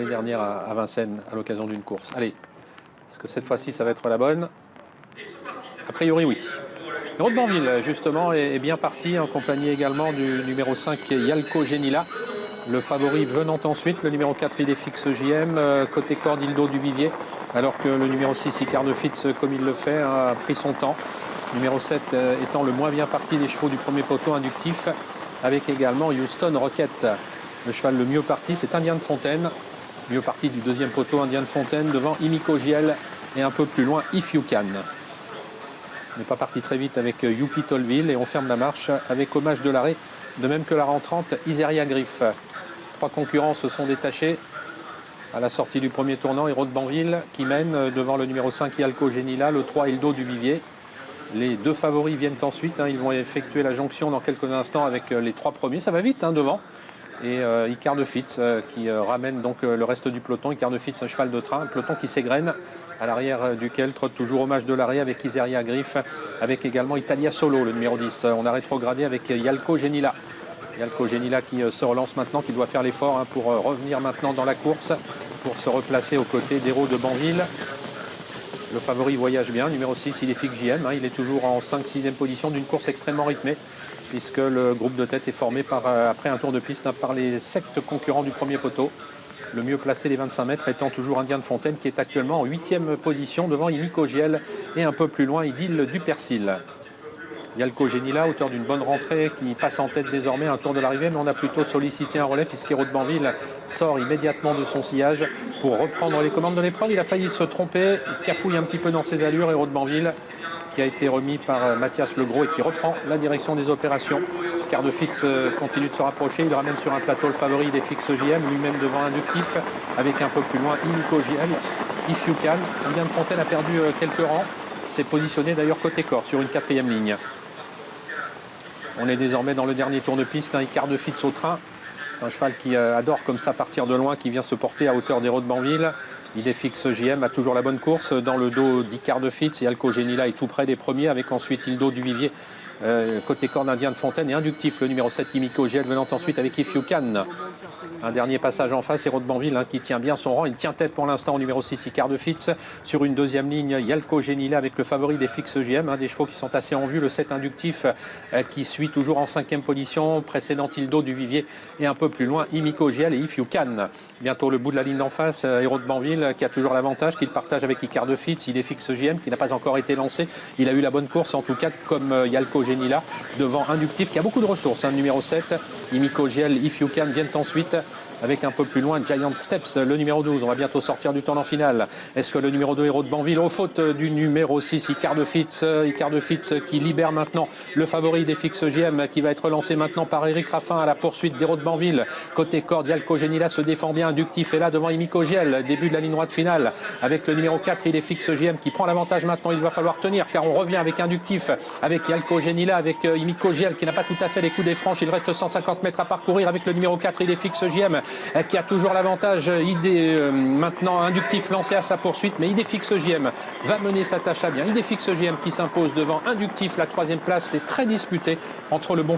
L'année dernière à Vincennes à l'occasion d'une course. Allez, est-ce que cette fois-ci ça va être la bonne? A priori oui. Hérault de Banville justement est bien parti en compagnie également du numéro 5 Yalco Genila. Le favori venant ensuite, le numéro 4 Idéfix JM, côté corde Ildo du Vivier, alors que le numéro 6 Icar de Fitz, comme il le fait, a pris son temps. Numéro 7 étant le moins bien parti des chevaux du premier poteau inductif, avec également Houston Rocket. Le cheval le mieux parti, c'est Indien de Fontaine. Mieux parti du deuxième poteau, Indien de Fontaine, devant Imiko Giel et un peu plus loin If You Can. On n'est pas parti très vite avec Youpi Tolville et on ferme la marche avec Hommage de l'arrêt, de même que la rentrante Iseria Griff. Trois concurrents se sont détachés à la sortie du premier tournant. Hérault de Banville qui mène devant le numéro 5 Yalco Genila, le 3 Ildo du Vivier. Les deux favoris viennent ensuite, ils vont effectuer la jonction dans quelques instants avec les trois premiers. Ça va vite devant. Et Icar de Fitz qui ramène donc le reste du peloton. Icar de Fitz, un cheval de train, un peloton qui s'égrène, à l'arrière duquel trotte toujours Hommage de l'arrêt avec Iseria Griff, avec également Italia Solo, le numéro 10. On a rétrogradé avec Yalco Genila. Yalco Genila qui se relance maintenant, qui doit faire l'effort pour revenir maintenant dans la course, pour se replacer aux côtés d'Hérault de Banville. Le favori voyage bien, numéro 6, Idéfix JM. Il est toujours en 5-6e position d'une course extrêmement rythmée, puisque le groupe de tête est formé après un tour de piste par les 7 concurrents du premier poteau. Le mieux placé, les 25 mètres, étant toujours Indien de Fontaine, qui est actuellement en 8e position devant Imiko Giel et un peu plus loin Idylle du Persil. Yalco Genila, auteur d'une bonne rentrée, qui passe en tête désormais un tour de l'arrivée, mais on a plutôt sollicité un relais puisqu'Hérault de Banville sort immédiatement de son sillage pour reprendre les commandes de l'épreuve. Il a failli se tromper, il cafouille un petit peu dans ses allures, Hérault de Banville, qui a été remis par Mathias Legros et qui reprend la direction des opérations. Icar de Fitz continue de se rapprocher, il ramène sur un plateau le favori Idéfix JM, lui-même devant inductif, avec un peu plus loin Imiko Giel, If You Can. Indien de Fontaine a perdu quelques rangs, s'est positionné d'ailleurs côté corps sur une 4e ligne. On est désormais dans le dernier tour de piste, Icar de Fitz au train. C'est un cheval qui adore comme ça partir de loin, qui vient se porter à hauteur d'Hérault de Banville. Idéfix JM a toujours la bonne course dans le dos d'Icar de Fitz. Yalco Genila est tout près des premiers, avec ensuite Ildo du Vivier, côté corde Indien de Fontaine, et inductif le numéro 7 Imiko Giel venant ensuite avec If You Can. Un dernier passage en face, Hérault de Banville qui tient bien son rang. Il tient tête pour l'instant au numéro 6, Icar de Fitz. Sur une deuxième ligne, Yalco Genila avec le favori Idéfix JM. Des chevaux qui sont assez en vue. Le 7 inductif qui suit toujours en 5e position. Précédent Ildo du Vivier et un peu plus loin, Imiko Giel et If You Can. Bientôt le bout de la ligne d'en face, Hérault de Banville qui a toujours l'avantage, qu'il partage avec Icar de Fitz. Idéfix JM qui n'a pas encore été lancé. Il a eu la bonne course en tout cas comme Yalco Genila devant inductif qui a beaucoup de ressources. Numéro 7, Imiko Giel, If You Can viennent ensuite. Avec un peu plus loin Giant Steps, le numéro 12. On va bientôt sortir du tournant final. Est-ce que le numéro 2, Hérault de Banville, aux fautes du numéro 6, Icar de Fitz qui libère maintenant le favori Idéfix JM, qui va être lancé maintenant par Éric Raffin à la poursuite d'Hérault de Banville. Côté corde, Yalco Genila se défend bien. Inductif est là devant Imiko Giel. Début de la ligne droite finale avec le numéro 4, Idéfix JM qui prend l'avantage maintenant. Il va falloir tenir car on revient avec Inductif, avec Yalco Genila, avec Imiko Giel qui n'a pas tout à fait les coups des franches. Il reste 150 mètres à parcourir avec le numéro 4, Idéfix JM. Qui a toujours l'avantage, maintenant inductif lancé à sa poursuite, mais Idéfix JM va mener sa tâche à bien. Idéfix JM qui s'impose devant inductif, la 3e place, c'est très disputé entre le bon